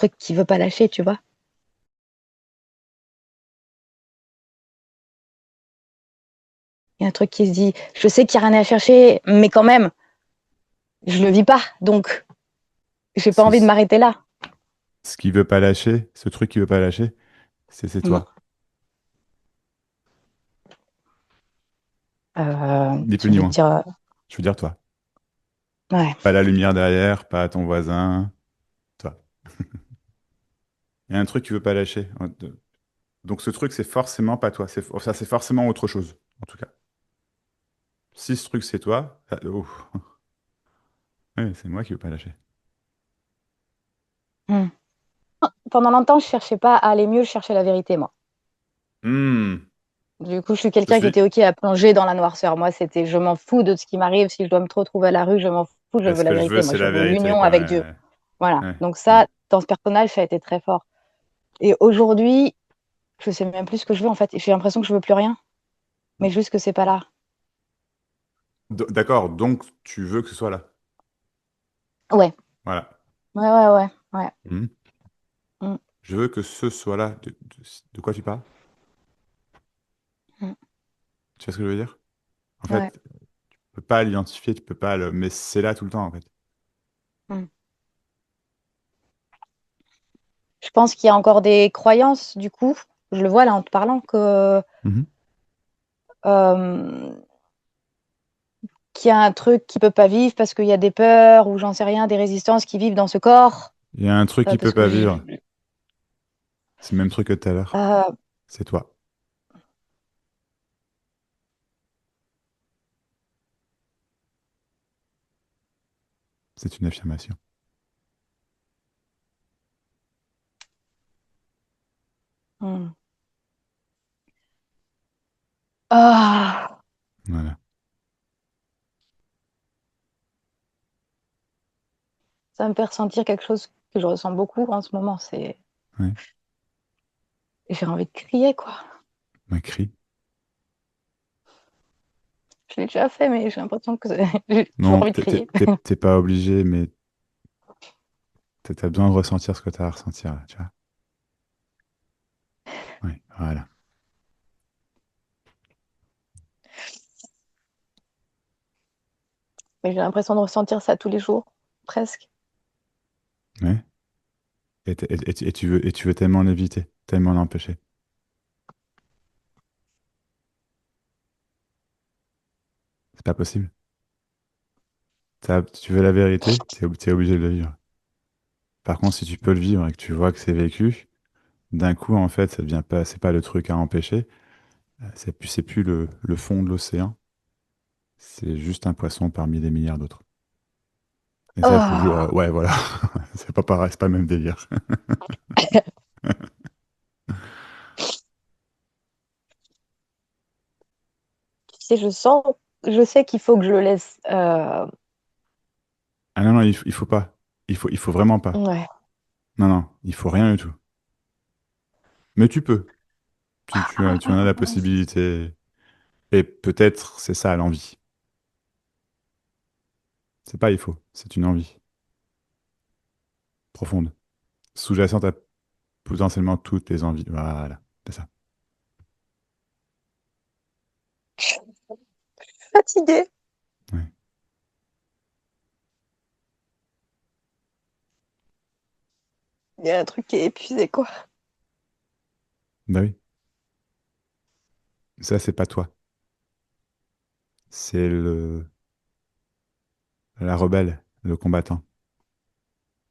truc qui veut pas lâcher, tu vois. Il y a un truc qui se dit, je sais qu'il n'y a rien à chercher, mais quand même, je le vis pas, donc j'ai pas Ce, envie de m'arrêter là. ce qui veut pas lâcher, ce truc qui veut pas lâcher, c'est Mm. toi. Ni plus Tu ni veux moins. dire, Je veux dire toi. ouais. Pas la lumière derrière, pas ton voisin, toi. Il y a un truc qui veut pas lâcher. Donc ce truc, c'est forcément pas toi. Ça, c'est forcément autre chose, en tout cas. Si ce truc, c'est toi, oh, ouais, c'est moi qui veux pas lâcher. Mm. Pendant longtemps, je cherchais pas à aller mieux, je cherchais la vérité, moi. Hmm. Du coup, je suis Je quelqu'un qui suis. était OK à plonger dans la noirceur. Moi, c'était je m'en fous de ce qui m'arrive. Si je dois me retrouver à la rue, je m'en fous, je Ouais, veux ce la que je vérité. veux, Moi, c'est je la veux vérité, l'union quoi. avec Dieu. Ouais, Voilà. ouais, Donc ouais. ça, dans ce personnage, ça a été très fort. Et aujourd'hui, je sais même plus ce que je veux en fait. J'ai l'impression que je veux plus rien, mais juste que c'est pas là. D'accord, donc tu veux que ce soit là. Ouais, Voilà. ouais, ouais, ouais, ouais. Hmm. Mm, Je veux que ce soit là. De quoi tu parles? mm, Tu vois ce que je veux dire? En ouais. fait, tu peux pas l'identifier, tu peux pas le. Mais c'est là tout le temps, en fait. Mm. Je pense qu'il y a encore des croyances, du coup. Je le vois là en te parlant que Mhm. euh, qu'il y a un truc qui peut pas vivre parce qu'il y a des peurs ou j'en sais rien, des résistances qui vivent dans ce corps. Il y a un truc qui peut Parce que pas vivre. C'est le même truc que tout à l'heure. euh, C'est toi. C'est une affirmation. hmm. Ah, Voilà. ça me fait ressentir quelque chose que je ressens beaucoup en ce moment. C'est Ouais. j'ai envie de crier quoi. Un cri. Je l'ai déjà fait, mais j'ai l'impression que j'ai toujours Non, envie de crier. t'es pas obligé, mais t'as besoin de ressentir ce que t'as à ressentir, là, tu vois. Ouais, voilà. Mais j'ai l'impression de ressentir ça tous les jours, presque. Ouais. Et tu veux tellement l'éviter, tellement l'empêcher. C'est pas possible. Tu veux la vérité, t'es obligé de le vivre. Par contre, si tu peux le vivre et que tu vois que c'est vécu, d'un coup, en fait, ça devient pas, c'est pas le truc à empêcher. C'est plus le fond de l'océan. C'est juste un poisson parmi des milliards d'autres. Et ça, il faut jouer. Oh, Ouais, voilà. C'est pas pareil, c'est pas le même délire. tu sais, je sais qu'il faut que je le laisse. Ah non, non, il faut pas. Il faut vraiment pas. Ouais. Non, non, il faut rien du tout. Mais tu peux. Tu en as la possibilité. Et peut-être c'est ça l'envie. C'est pas il faut, c'est une envie profonde, sous-jacente à potentiellement toutes les envies. Voilà, c'est ça. Fatiguée. Ouais. Il y a un truc qui est épuisé, quoi. Bah oui. Ça, c'est pas toi. C'est la rebelle, le combattant,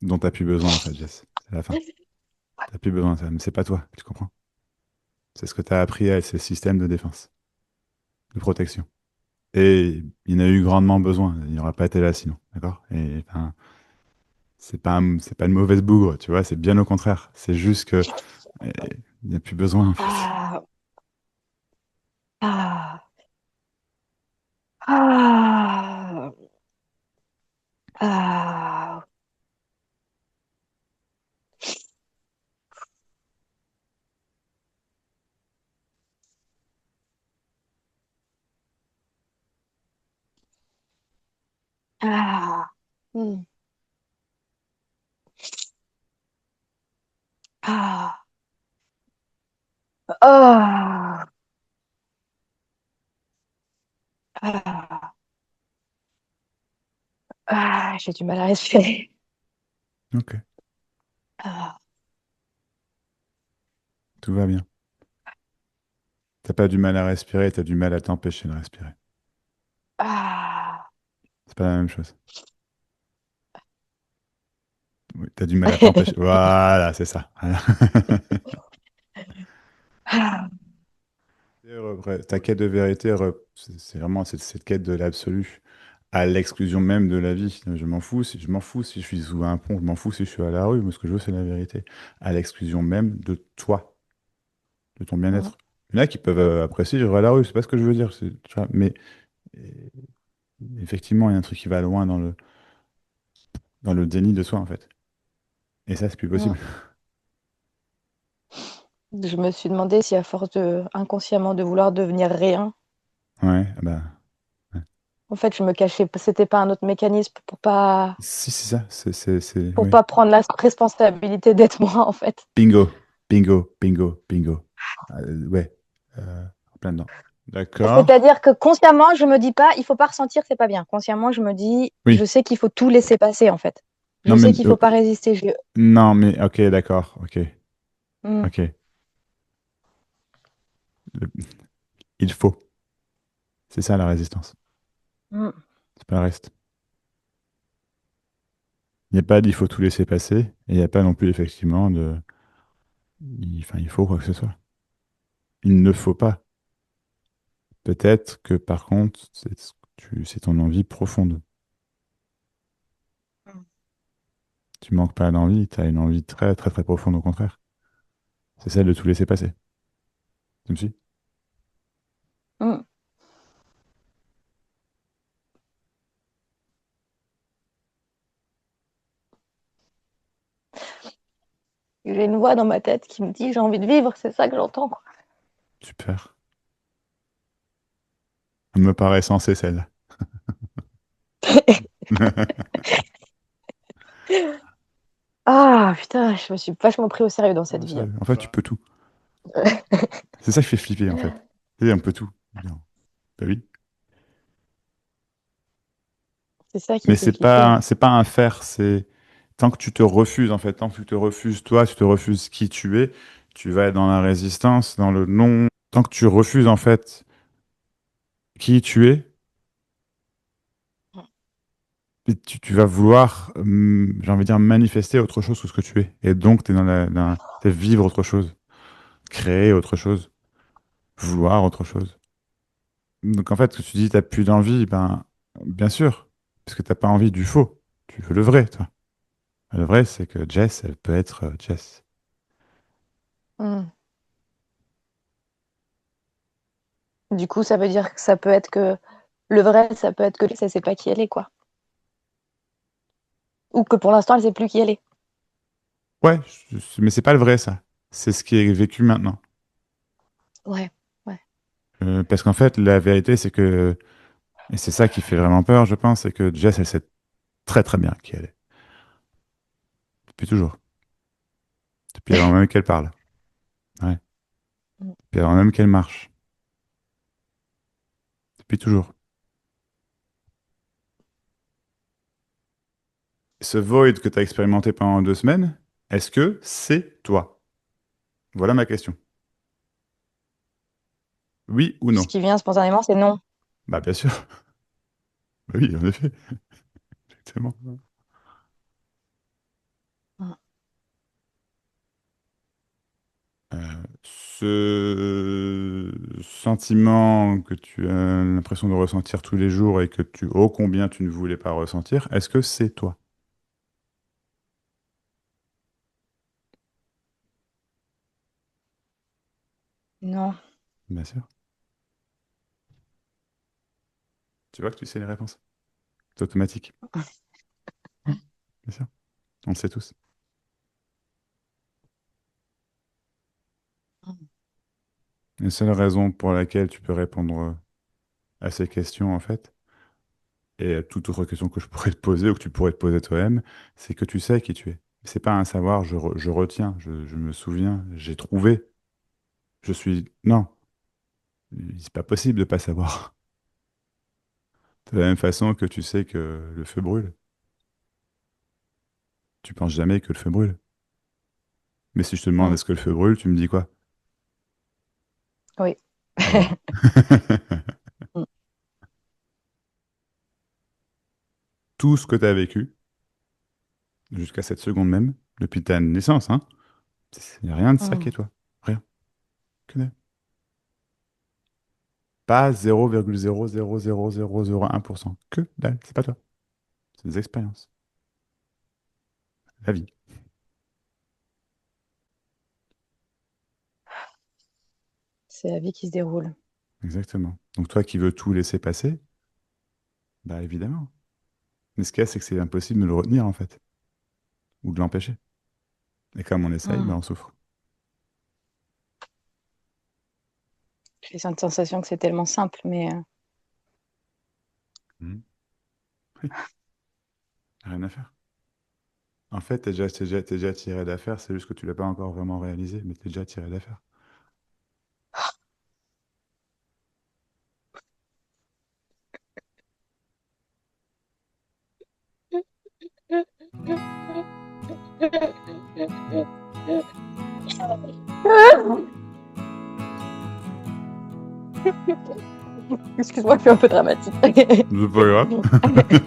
dont t'as plus besoin, en fait, Jess. C'est la fin. T'as plus besoin de ça. Mais c'est pas toi, tu comprends? C'est ce que t'as appris à elle, c'est le système de défense, de protection. Et il en a eu grandement besoin. Il n'aurait pas été là sinon. D'accord? Et enfin, c'est pas une mauvaise bougre, tu vois, c'est bien au contraire. C'est juste que il n'y a plus besoin, en fait. Ah, ah, ah, ah, ah. Hmm. Ah, ah, ah, j'ai du mal à respirer. Ok, Ah, tout va bien. T'as pas du mal à respirer, t'as du mal à t'empêcher de respirer. ah, C'est pas la même chose. Oui, t'as du mal à t'empêcher. Voilà, c'est ça. Voilà. ah, Ta quête de vérité, c'est vraiment cette quête de l'absolu, à l'exclusion même de la vie. Je m'en fous si je suis sous un pont, je m'en fous si je suis à la rue. Moi, ce que je veux, c'est la vérité, à l'exclusion même de toi, de ton mm, bien-être. Il y en a qui peuvent apprécier vivre à la rue, c'est pas ce que je veux dire. Tu vois, mais euh, effectivement, il y a un truc qui va loin dans le déni de soi, en fait. Et ça, c'est plus mm. possible. Je me suis demandé si à force de inconsciemment de vouloir devenir rien, Ouais, ah bah, ouais. en fait, je me cachais. C'était pas un autre mécanisme Si, c'est ça, pour ouais. pas prendre la responsabilité d'être moi, en fait. Bingo, bingo, bingo, bingo. Ouais, en plein dedans. D'accord. C'est-à-dire que consciemment, je me dis pas, il faut pas ressentir, c'est pas bien. Consciemment, je me dis, je Oui. sais qu'il faut tout laisser passer, en fait. Je Non, mais, sais qu'il faut pas résister. non, mais, ok, d'accord, ok, Mm, ok. Le- il faut. C'est ça la résistance. mm, C'est pas le reste. Il n'y a pas d'il faut tout laisser passer, et il n'y a pas non plus, effectivement, enfin, il faut quoi que ce soit. Il ne faut pas. Peut-être que, par contre, c'est ton envie profonde. Tu manques pas d'envie, tu as une envie très, très, très profonde, au contraire. C'est celle de tout laisser passer. Tu me suis? mm. J'ai une voix dans ma tête qui me dit, j'ai envie de vivre, c'est ça que j'entends, quoi. Super. Elle me paraît sensée, celle-là. Ah, putain, je me suis vachement pris au sérieux dans cette vie, hein. En fait, tu peux tout. C'est ça qui fait flipper, en fait. Et on peut tout. Bien. Bah oui. C'est ça qui me Mais fait flipper, hein. c'est pas un faire, c'est tant que tu te refuses, en fait, tant que tu te refuses toi, tu te refuses qui tu es, tu vas être dans la résistance, dans le non. Tant que tu refuses, en fait, qui tu es, et tu vas vouloir, j'ai envie de dire, manifester autre chose que ce que tu es. Et donc, tu es t'es vivre autre chose, créer autre chose, vouloir autre chose. Donc, en fait, que tu dis, t'as plus d'envie, ben, bien sûr, parce que t'as pas envie du faux. Tu veux le vrai, toi. Le vrai, c'est que Jess, elle peut être Jess. Mm. Du coup, ça veut dire que ça peut être que le vrai, ça peut être que ça sait pas qui elle est, quoi. Ou que pour l'instant, elle sait plus qui elle est. Ouais, mais c'est pas le vrai, ça. C'est ce qui est vécu maintenant. Ouais, ouais. Parce qu'en fait, la vérité, c'est que, et c'est ça qui fait vraiment peur, je pense, c'est que Jess, elle sait très très bien qui elle est. Depuis toujours. Depuis avant même qu'elle parle. Ouais. Mm. Depuis avant même qu'elle marche. Depuis toujours. Ce void que tu as expérimenté pendant 2 semaines, est-ce que c'est toi? Voilà ma question. Oui ou Ce non? qui vient spontanément, c'est non. Bah, bien sûr. Oui, en effet. Exactement. Mm. Ce sentiment que tu as l'impression de ressentir tous les jours et que ô combien tu ne voulais pas ressentir, est-ce que c'est toi? Non. Bien sûr. Tu vois que tu sais les réponses. C'est automatique. Ouais, bien sûr. On le sait tous. La seule raison pour laquelle tu peux répondre à ces questions, en fait, et à toute autre question que je pourrais te poser ou que tu pourrais te poser toi-même, c'est que tu sais qui tu es. C'est pas un savoir, je retiens, je me souviens, j'ai trouvé, je suis... Non, c'est pas possible de pas savoir. De la même façon que tu sais que le feu brûle, tu penses jamais que le feu brûle. Mais si je te demande Mm. est-ce que le feu brûle, tu me dis quoi? Oui. Ah voilà. Mm. Tout ce que tu as vécu, jusqu'à cette seconde même, depuis ta naissance, hein, il n'y a rien de ça qui Mm. est toi. Rien. Que dalle. Pas 0,0000001%. Que dalle, c'est pas toi. C'est des expériences. La vie. C'est la vie qui se déroule. Exactement. Donc toi qui veux tout laisser passer, bah évidemment. Mais ce qu'il y a, c'est que c'est impossible de le retenir, en fait. Ou de l'empêcher. Et comme on essaye, bah Mm. on souffre. J'ai cette sensation que c'est tellement simple, mais Mhm. Oui, rien à faire. En fait, t'es déjà tiré d'affaire, c'est juste que tu l'as pas encore vraiment réalisé, mais t'es déjà tiré d'affaire. excuse-moi, je suis un peu dramatique. C'est pas grave.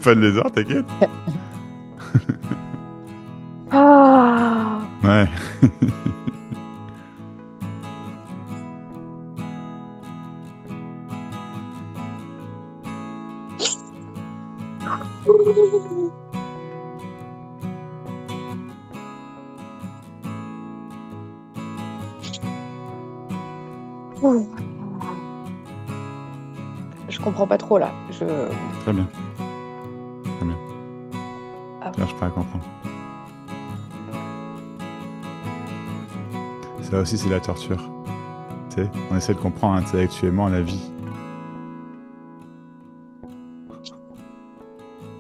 Pas de lézard, t'inquiète. Ah. Ouais. Je comprends pas trop là. Très bien. Très bien. Ah. Là, je peux comprendre. Ça aussi, c'est la torture. Tu sais, on essaie de comprendre intellectuellement la vie.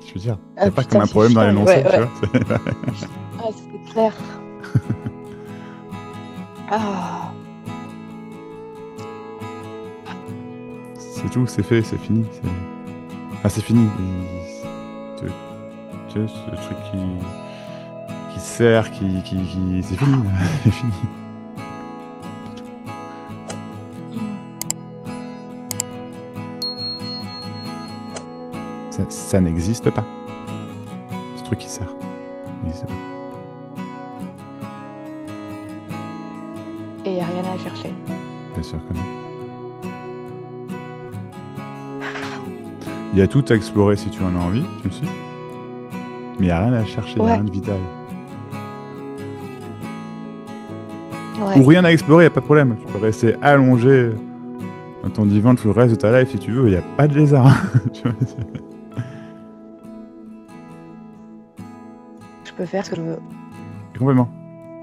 Je veux dire, il n'y Ah, a pas comme putain, un c'est problème dans chiant. l'énoncé, Ouais, tu ouais. vois. Ah, c'est clair. Ah. C'est tout, c'est fait, c'est fini. Ah, c'est fini. Tu sais, ce truc qui sert, c'est fini. C'est fini. Ça n'existe pas. Ce truc qui sert. Ça n'existe pas. Et il n'y a rien à chercher. Bien sûr que non. Il y a tout à explorer si tu en as envie, tu me suis. Mais il n'y a rien à chercher, il n'y a Ouais, rien de vital. ouais. Ou rien à explorer, il n'y a pas de problème. Tu peux rester allongé dans ton divan tout le reste de ta life si tu veux, il n'y a pas de lézard. Tu vois, Je peux faire ce que je veux. complètement.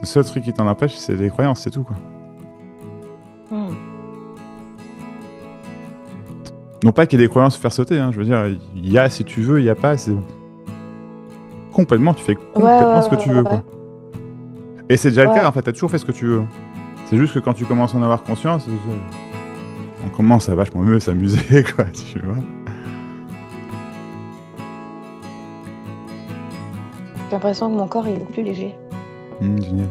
Le seul truc qui t'en empêche, c'est les croyances, c'est tout, quoi. Hmm. Non pas qu'il y ait des croyances à faire sauter, hein, je veux dire, il y a si tu veux, il n'y a pas, c'est complètement, tu fais Ouais, complètement ouais, ce que ouais, tu veux, ouais. quoi. Et c'est déjà le cas, Ouais. en fait, t'as toujours fait ce que tu veux. C'est juste que quand tu commences à en avoir conscience, on commence à vachement mieux s'amuser, quoi, tu vois. J'ai l'impression que mon corps il est plus léger. Génial.